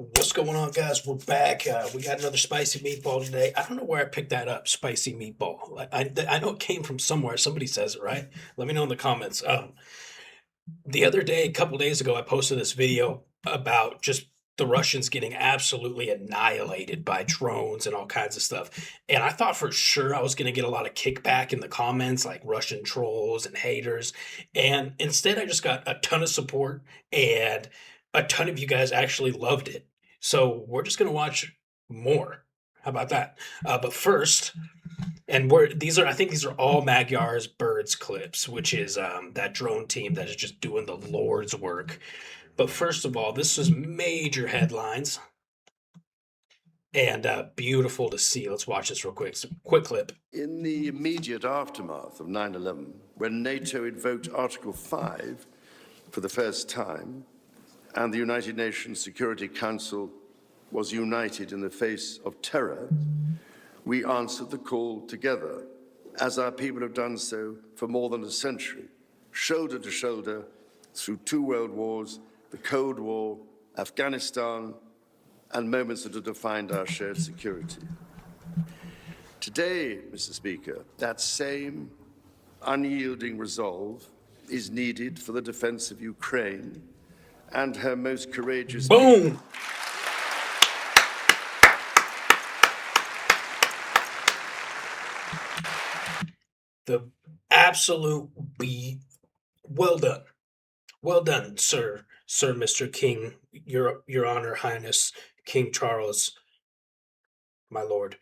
What's going on, guys? We're back. We got another spicy meatball today. I don't know where I picked that up, spicy meatball. I know it came from somewhere. Somebody says it, right? Let me know in the comments. The other day, a couple days ago, I posted this video about just the Russians getting absolutely annihilated by drones and all kinds of stuff. And I thought for sure I was going to get a lot of kickback in the comments, like Russian trolls and haters. And instead, I just got a ton of support, and a ton of you guys actually loved it. So we're just going to watch more. How about that? But first, and I think these are all Magyar's Birds clips, which is that drone team that is just doing the Lord's work. But first of all, this is major headlines and beautiful to see. Let's watch this real quick. Quick clip. In the immediate aftermath of 9/11, when NATO invoked Article 5 for the first time, and the United Nations Security Council was united in the face of terror, we answered the call together, as our people have done so for more than a century, shoulder to shoulder, through 2 world wars, the Cold War, Afghanistan, and moments that have defined our shared security. Today, Mr. Speaker, that same unyielding resolve is needed for the defense of Ukraine and her most courageous Boom! people. The absolute well done. Well done, sir, Mr. King, your Honor, Highness, King Charles, my lord.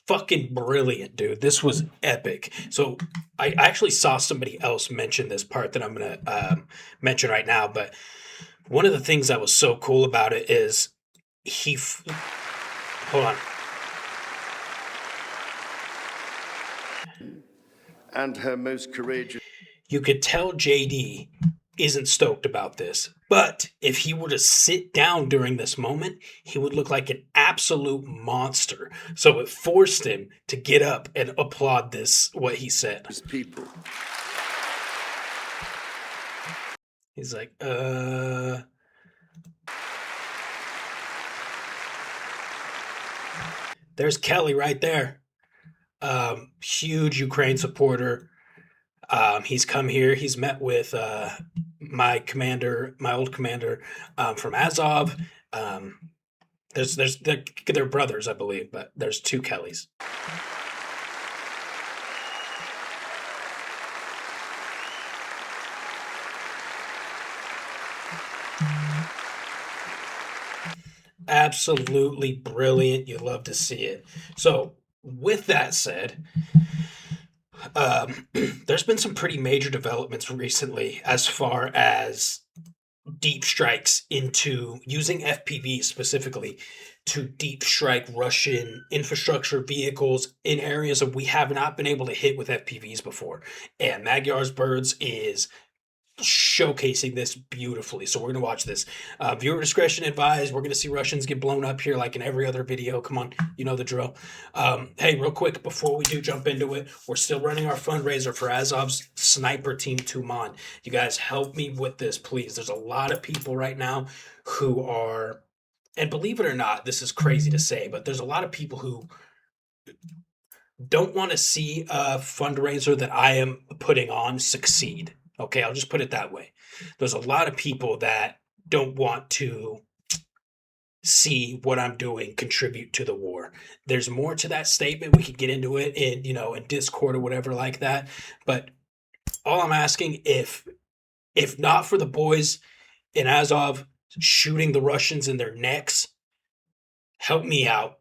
Fucking brilliant, dude. This was epic. So I actually saw somebody else mention this part that I'm gonna mention right now, but one of the things that was so cool about it is hold on. And her most courageous. You could tell JD isn't stoked about this, but if he were to sit down during this moment, he would look like an absolute monster. So it forced him to get up and applaud this, what he said. People. He's like, There's Kelly right there. Huge Ukraine supporter. He's come here. He's met with my old commander from Azov. They're brothers, I believe, but there's 2 Kellys. Absolutely brilliant. You love to see it. So, with that said, there's been some pretty major developments recently as far as deep strikes into using FPV specifically to deep strike Russian infrastructure vehicles in areas that we have not been able to hit with FPVs before. And Magyar's Birds is showcasing this beautifully. So we're going to watch this. Viewer discretion advised. We're going to see Russians get blown up here like in every other video. Come on, you know the drill. Hey, real quick, before we do jump into it, we're still running our fundraiser for Azov's sniper team Tuman. You guys help me with this, please. There's a lot of people right now who are, and believe it or not, this is crazy to say, but there's a lot of people who don't want to see a fundraiser that I am putting on succeed. Okay, I'll just put it that way. There's a lot of people that don't want to see what I'm doing contribute to the war. There's more to that statement. We could get into it in Discord or whatever like that. But all I'm asking, if not for the boys in Azov shooting the Russians in their necks, help me out.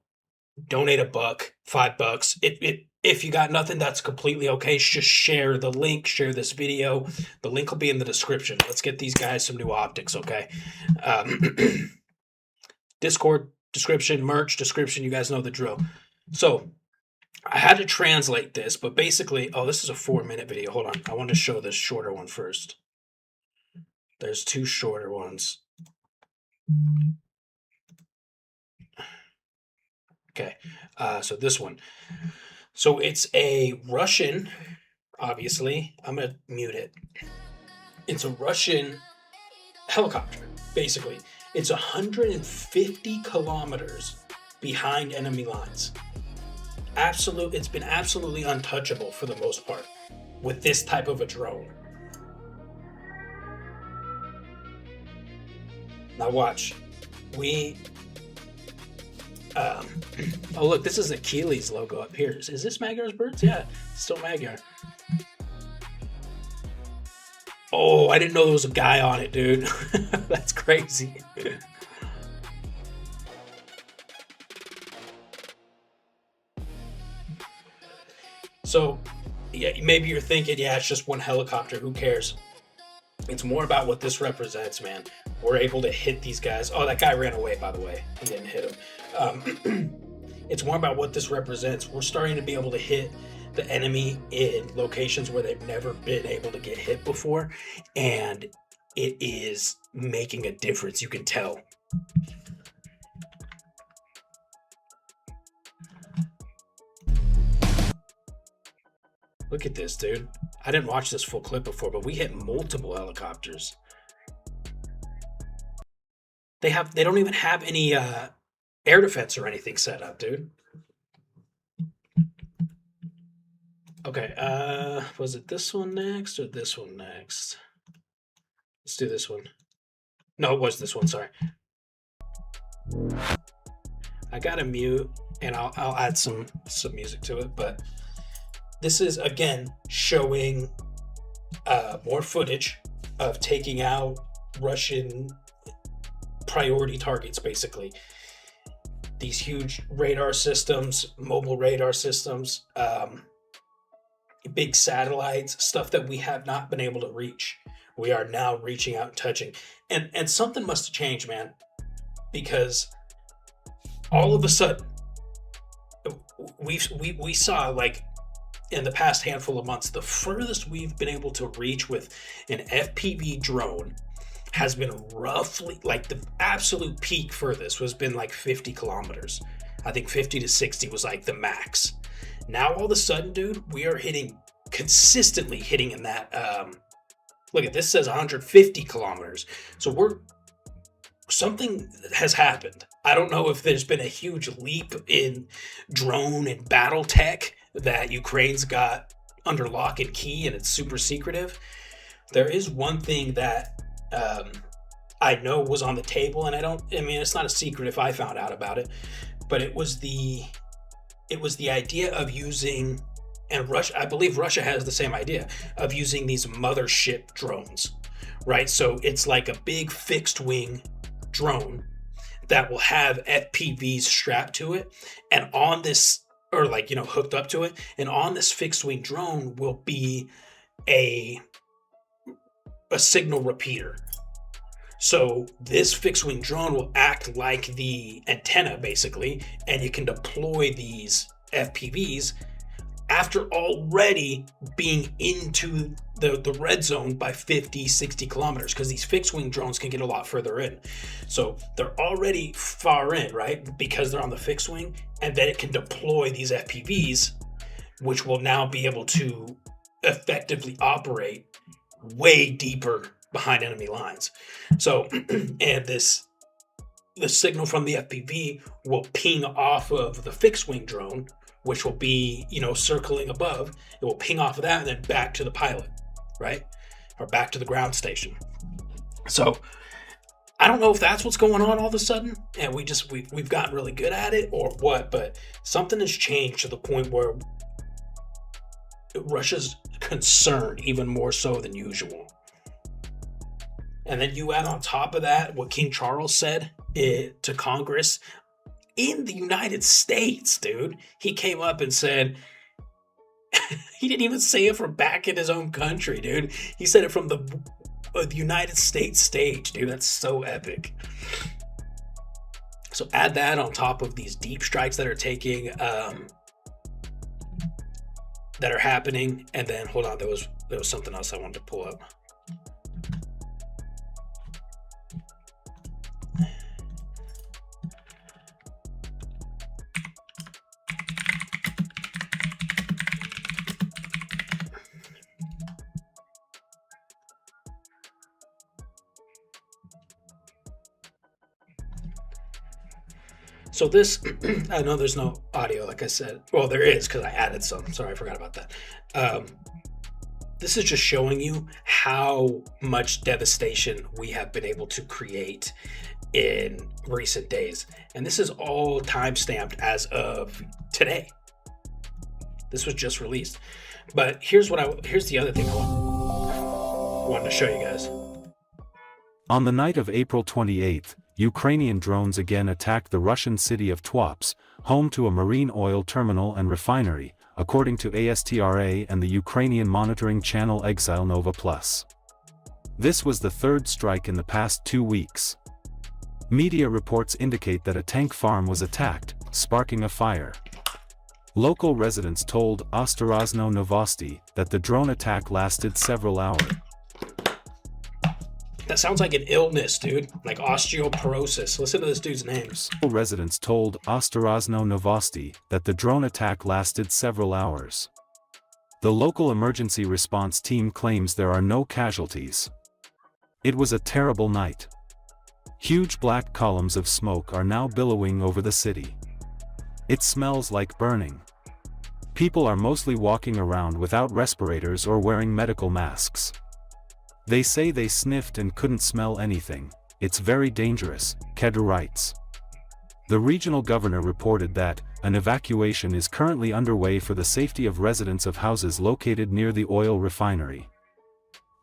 Donate $1, $5. If you got nothing, that's completely okay. Just share the link, share this video. The link will be in the description. Let's get these guys some new optics, okay? Discord description, merch description, you guys know the drill. So I had to translate this, but basically, this is a 4-minute video. Hold on. I want to show this shorter one first. There's 2 shorter ones. Okay, so this one. So it's a Russian, obviously. I'm going to mute it. It's a Russian helicopter, basically. It's 150 kilometers behind enemy lines. It's been absolutely untouchable for the most part with this type of a drone. Now watch. We oh look, this is Achilles logo up here. Is this Magyar's birds? Yeah, it's still Magyar. Oh, I didn't know there was a guy on it, dude. That's crazy. So, yeah, maybe you're thinking, yeah, it's just one helicopter. Who cares? It's more about what this represents, man. We're able to hit these guys. Oh, that guy ran away, by the way. He didn't hit him. It's more about what this represents. We're starting to be able to hit the enemy in locations where they've never been able to get hit before, and it is making a difference. You can tell. Look at this, dude. I didn't watch this full clip before, but we hit multiple helicopters. They don't even have any air defense or anything set up, dude. Okay, was it this one next or this one next? Let's do this one. No, it was this one, sorry. I gotta mute and I'll add some music to it, but this is again showing more footage of taking out Russian priority targets, basically. These huge radar systems, mobile radar systems, big satellites, stuff that we have not been able to reach. We are now reaching out and touching. And something must have changed, man, because all of a sudden we saw, like, in the past handful of months, the furthest we've been able to reach with an FPV drone has been roughly, like, the absolute peak furthest was been like 50 kilometers. I think 50 to 60 was like the max. Now all of a sudden, dude, we are consistently hitting in that. Look at this, says 150 kilometers. So something has happened. I don't know if there's been a huge leap in drone and battle tech that Ukraine's got under lock and key, and it's super secretive. There is one thing that I know was on the table, and I mean, it's not a secret if I found out about it, but it was the idea of using, and Russia, I believe Russia has the same idea of using these mothership drones, right? So it's like a big fixed wing drone that will have FPVs strapped to it, and on this, or like, hooked up to it, and on this fixed wing drone will be a signal repeater. So this fixed wing drone will act like the antenna, basically, and you can deploy these FPVs after already being into the red zone by 50, 60 kilometers, because these fixed wing drones can get a lot further in. So they're already far in, right? Because they're on the fixed wing, and then it can deploy these FPVs, which will now be able to effectively operate way deeper behind enemy lines. So, and the signal from the FPV will ping off of the fixed wing drone, which will be, circling above. It will ping off of that and then back to the pilot, right? Or back to the ground station. So I don't know if that's what's going on all of a sudden, and we've gotten really good at it or what, but something has changed to the point where Russia's concerned even more so than usual. And then you add on top of that what King Charles said to Congress in the United States, dude. He came up and said, he didn't even say it from back in his own country, dude. He said it from the United States stage, dude. That's so epic. So add that on top of these deep strikes that are that are happening. And then, hold on, there was something else I wanted to pull up. So this, I know there's no audio, like I said. Well, there is because I added some. Sorry, I forgot about that. This is just showing you how much devastation we have been able to create in recent days. And this is all time-stamped as of today. This was just released. But here's the other thing I wanted to show you guys. On the night of April 28th, Ukrainian drones again attacked the Russian city of Tuapse, home to a marine oil terminal and refinery, according to ASTRA and the Ukrainian monitoring channel Exile Nova Plus. This was the third strike in the past 2 weeks. Media reports indicate that a tank farm was attacked, sparking a fire. Local residents told Ostarazno Novosti that the drone attack lasted several hours. That sounds like an illness, dude. Like osteoporosis. Listen to this dude's names. Local residents told Ostarazno Novosti that the drone attack lasted several hours. The local emergency response team claims there are no casualties. It was a terrible night. Huge black columns of smoke are now billowing over the city. It smells like burning. People are mostly walking around without respirators or wearing medical masks. They say they sniffed and couldn't smell anything. It's very dangerous, Kedra writes. The regional governor reported that an evacuation is currently underway for the safety of residents of houses located near the oil refinery.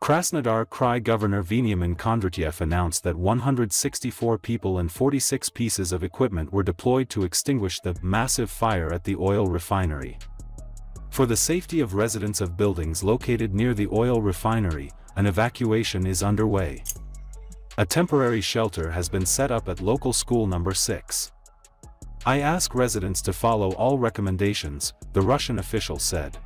Krasnodar Krai Governor Veniamin Kondratyev announced that 164 people and 46 pieces of equipment were deployed to extinguish the massive fire at the oil refinery. For the safety of residents of buildings located near the oil refinery, an evacuation is underway. A temporary shelter has been set up at local school number 6. I ask residents to follow all recommendations, the Russian official said.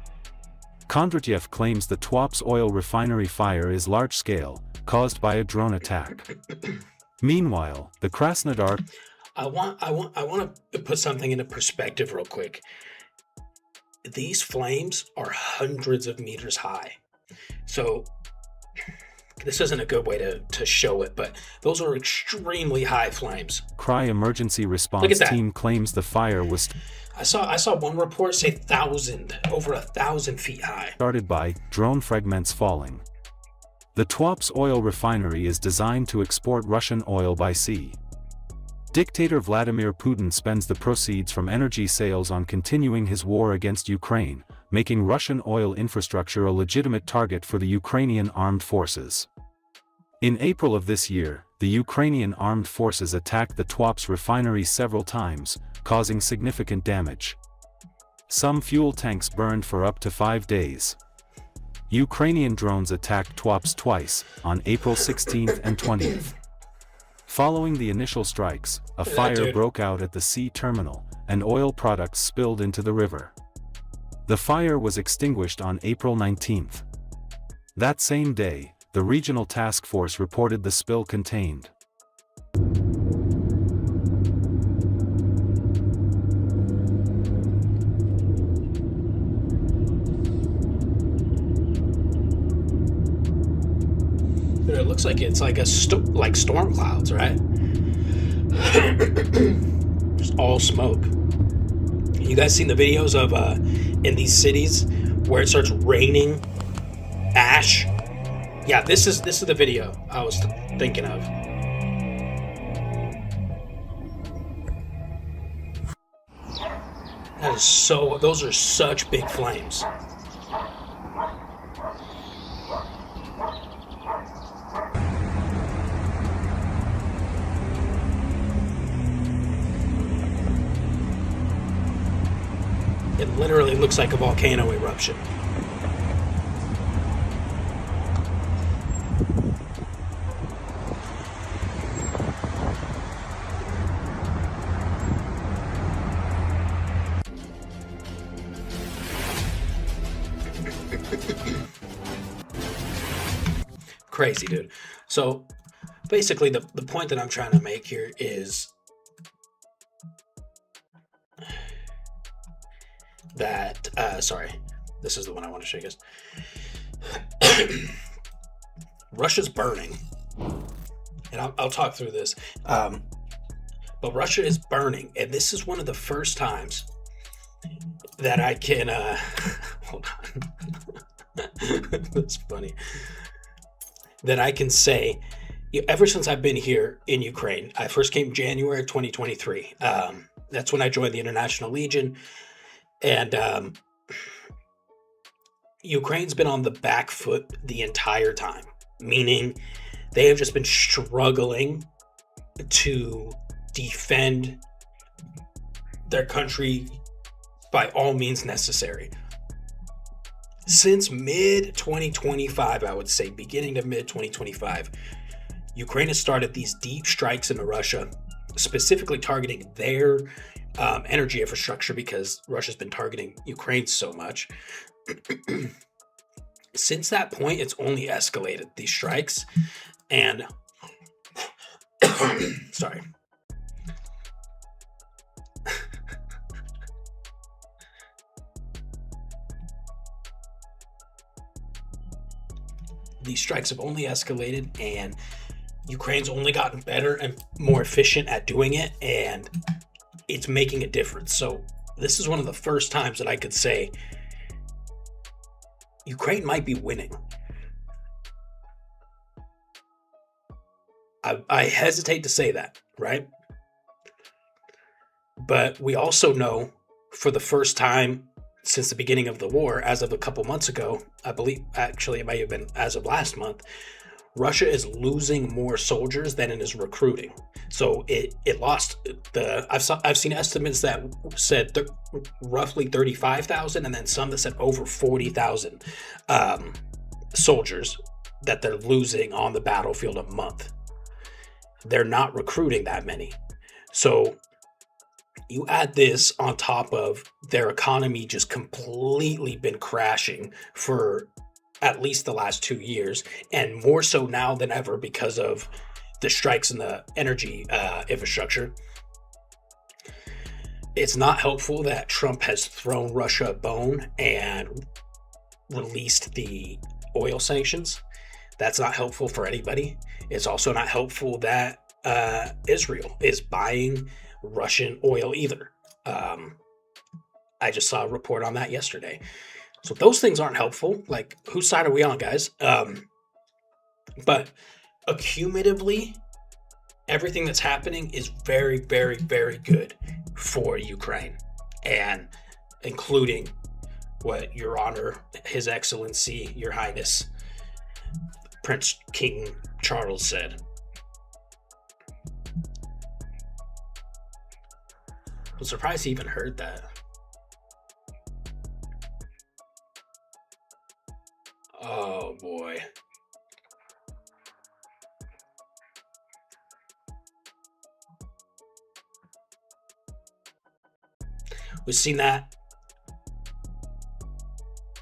Kondratyev claims the Tuapse oil refinery fire is large-scale, caused by a drone attack. Meanwhile, the Krasnodar... I want to put something into perspective real quick. These flames are hundreds of meters high. So this isn't a good way to show it, but those are extremely high flames. Krai emergency response team claims the fire was... I saw one report say over 1,000 feet high. Started by drone fragments falling. The Tuapse oil refinery is designed to export Russian oil by sea. Dictator Vladimir Putin spends the proceeds from energy sales on continuing his war against Ukraine, making Russian oil infrastructure a legitimate target for the Ukrainian armed forces. In April of this year, the Ukrainian armed forces attacked the Tuapse refinery several times, causing significant damage. Some fuel tanks burned for up to 5 days. Ukrainian drones attacked Tuapse twice, on April 16th and 20th. Following the initial strikes, a fire broke out at the sea terminal, and oil products spilled into the river. The fire was extinguished on April 19th. That same day, the regional task force reported the spill contained. It looks like it's like like storm clouds, right? Just all smoke. You guys seen the videos of in these cities where it starts raining ash? Yeah, this is the video I was thinking of. That is those are such big flames. It literally looks like a volcano eruption. Crazy, dude. So basically the point that I'm trying to make here is that, sorry, this is the one I want to show you guys. Russia's burning, and I'll talk through this. but Russia is burning, and this is one of the first times that I can hold on. That's funny. That I can say, ever since I've been here in Ukraine, I first came January 2023. That's when I joined the International Legion, and Ukraine's been on the back foot the entire time, meaning they have just been struggling to defend their country by all means necessary. Since mid 2025, I would say, beginning to mid 2025, Ukraine has started these deep strikes into Russia, specifically targeting their energy infrastructure because Russia's been targeting Ukraine so much. Since that point, it's only escalated, these strikes. And sorry. These strikes have only escalated, and Ukraine's only gotten better and more efficient at doing it, and it's making a difference. So this is one of the first times that I could say Ukraine might be winning. I hesitate to say that, right? But we also know for the first time since the beginning of the war, as of a couple months ago, I believe, actually, it might have been as of last month, Russia is losing more soldiers than it is recruiting. So it lost I've seen estimates that said roughly 35,000, and then some that said over 40,000 soldiers that they're losing on the battlefield a month. They're not recruiting that many. So you add this on top of their economy just completely been crashing for at least the last 2 years, and more so now than ever because of the strikes in the energy infrastructure. It's not helpful that Trump has thrown Russia a bone and released the oil sanctions. That's not helpful for anybody. It's also not helpful that Israel is buying Russian oil either. I just saw a report on that yesterday. So those things aren't helpful. Like, whose side are we on, guys? But accumulatively, everything that's happening is very, very, very good for Ukraine, and including what Your Honor, His Excellency, Your Highness, Prince King Charles said. I'm surprised he even heard that. Oh boy. We've seen that.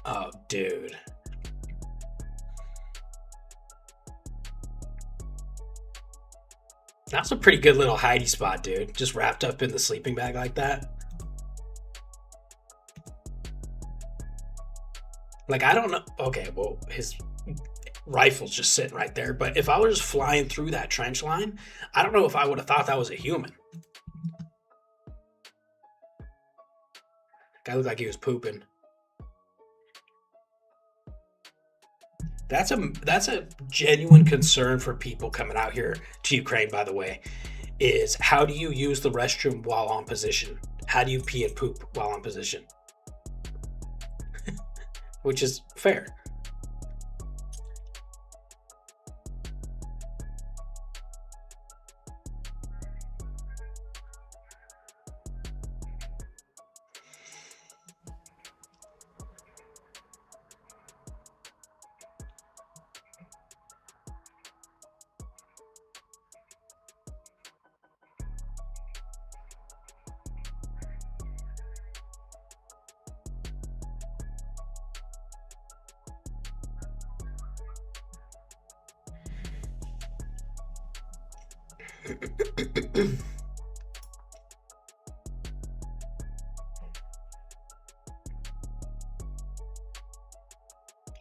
Oh, dude. That's a pretty good little hidey spot, dude. Just wrapped up in the sleeping bag like that. Like, I don't know. Okay, well, his rifle's just sitting right there. But if I was just flying through that trench line, I don't know if I would have thought that was a human. Guy looked like he was pooping. That's a genuine concern for people coming out here to Ukraine, by the way, is how do you use the restroom while on position? How do you pee and poop while on position? Which is fair.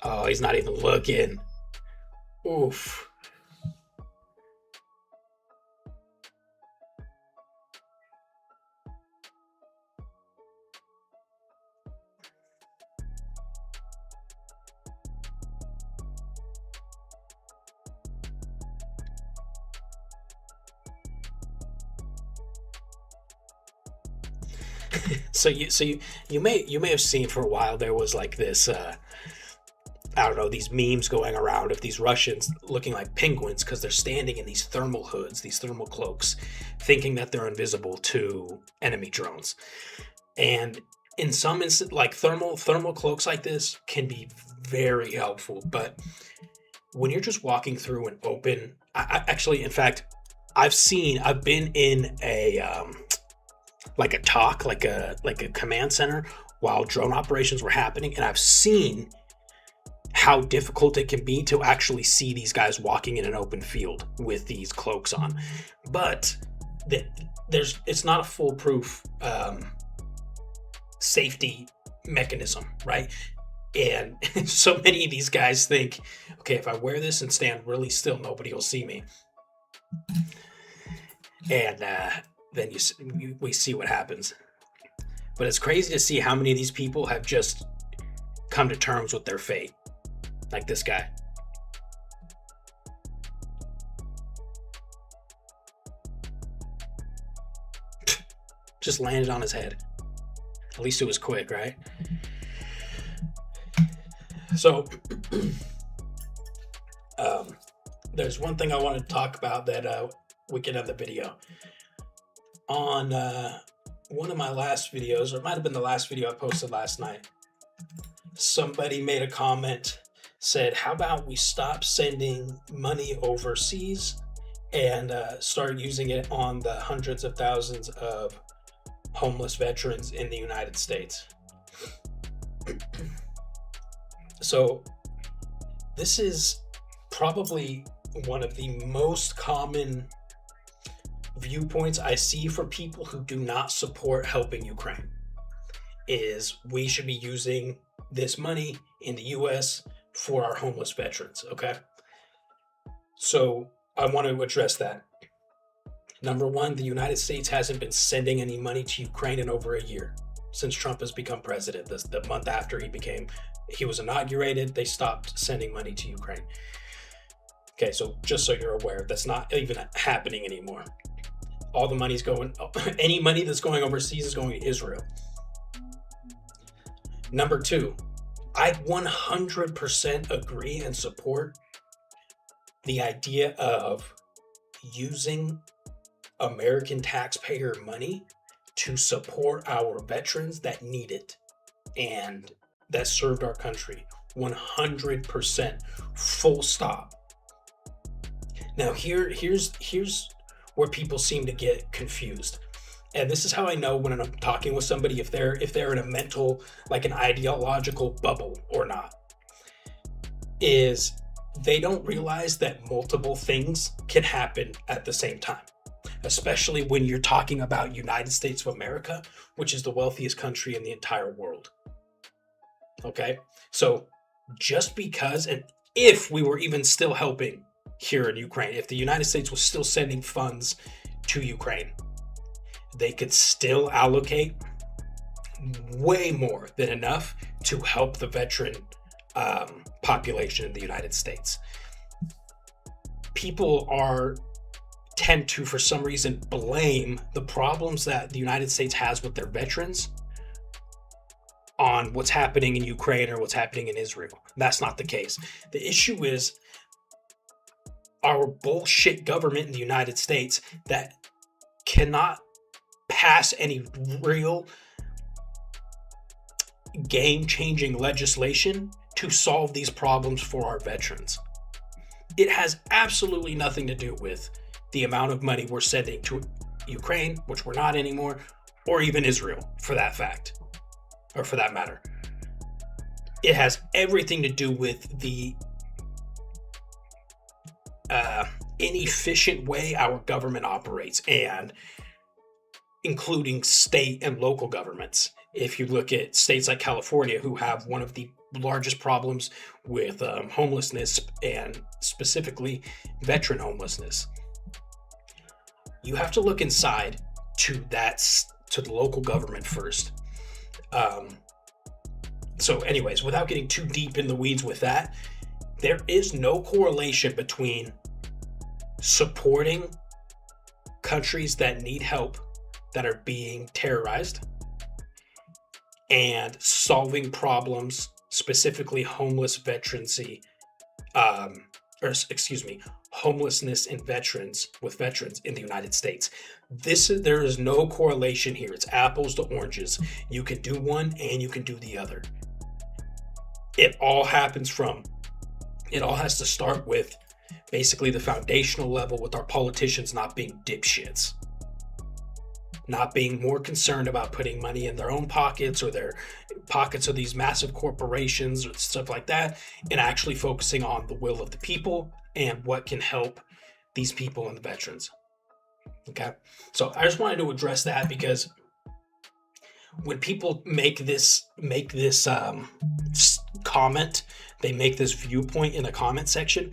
Oh, he's not even looking. Oof. So you may have seen for a while there was like this I don't know, these memes going around of these Russians looking like penguins because they're standing in these thermal hoods, these thermal cloaks, thinking that they're invisible to enemy drones. And in some instances, like thermal cloaks like this can be very helpful. But when you're just walking through an open, actually, in fact, I've been in a like a talk, like a command center while drone operations were happening, and I've seen how difficult it can be to actually see these guys walking in an open field with these cloaks on. But it's not a foolproof safety mechanism, right? And so many of these guys think, okay, if I wear this and stand really still, nobody will see me. And then we see what happens. But it's crazy to see how many of these people have just come to terms with their fate. Like this guy. Just landed on his head. At least it was quick, right? So, there's one thing I wanted to talk about that we can end the video. On one of my last videos, or it might have been the last video I posted last night, somebody made a comment, said, how about we stop sending money overseas and start using it on the hundreds of thousands of homeless veterans in the United States. So this is probably one of the most common viewpoints I see for people who do not support helping Ukraine, is we should be using this money in the US for our homeless veterans, okay? So I want to address that. Number one, the United States hasn't been sending any money to Ukraine in over a year since Trump has become president. The month after he was inaugurated, they stopped sending money to Ukraine. Okay, so just so you're aware, that's not even happening anymore. All the money's going, any money that's going overseas is going to Israel. Number two, I 100% agree and support the idea of using American taxpayer money to support our veterans that need it and that served our country. 100%, full stop. Now here's where people seem to get confused. And this is how I know when I'm talking with somebody if they're in a mental, like an ideological bubble or not, is they don't realize that multiple things can happen at the same time, especially when you're talking about United States of America, which is the wealthiest country in the entire world. Okay? So just because, and if we were even still helping here in Ukraine, if the United States was still sending funds to Ukraine, they could still allocate way more than enough to help the veteran population in the United States. People tend to, for some reason, blame the problems that the United States has with their veterans on what's happening in Ukraine or what's happening in Israel. That's not the case. The issue is our bullshit government in the United States that cannot pass any real game-changing legislation to solve these problems for our veterans. It has absolutely nothing to do with the amount of money we're sending to Ukraine, which we're not anymore, or even Israel, for that fact, or for that matter. It has everything to do with the inefficient way our government operates, and including state and local governments. If you look at states like California, who have one of the largest problems with homelessness, and specifically veteran homelessness, you have to look inside to the local government first. So anyways, without getting too deep in the weeds with that, there is no correlation between supporting countries that need help, that are being terrorized, and solving problems, specifically homeless veterancy, homelessness in veterans in the United States. There is no correlation here. It's apples to oranges. You can do one and you can do the other. It all has to start with basically the foundational level, with our politicians not being dipshits. Not being more concerned about putting money in their own pockets or their pockets of these massive corporations or stuff like that, and actually focusing on the will of the people and what can help these people and the veterans. Okay, so I just wanted to address that, because when people make this comment, they make this viewpoint in the comment section,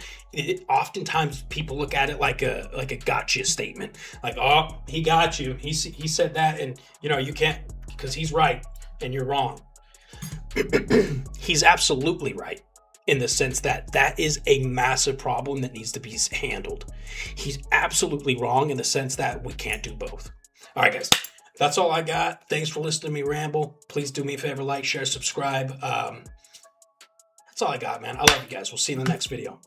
oftentimes people look at it like a gotcha statement, like, oh, he got you, he said that, and you can't, because he's right and you're wrong. He's absolutely right, in the sense that is a massive problem that needs to be handled. He's absolutely wrong in the sense that we can't do both. All right, guys, that's all I got. Thanks for listening to me ramble. Please do me a favor, like, share, subscribe. That's all I got, man. I love you guys. We'll see you in the next video.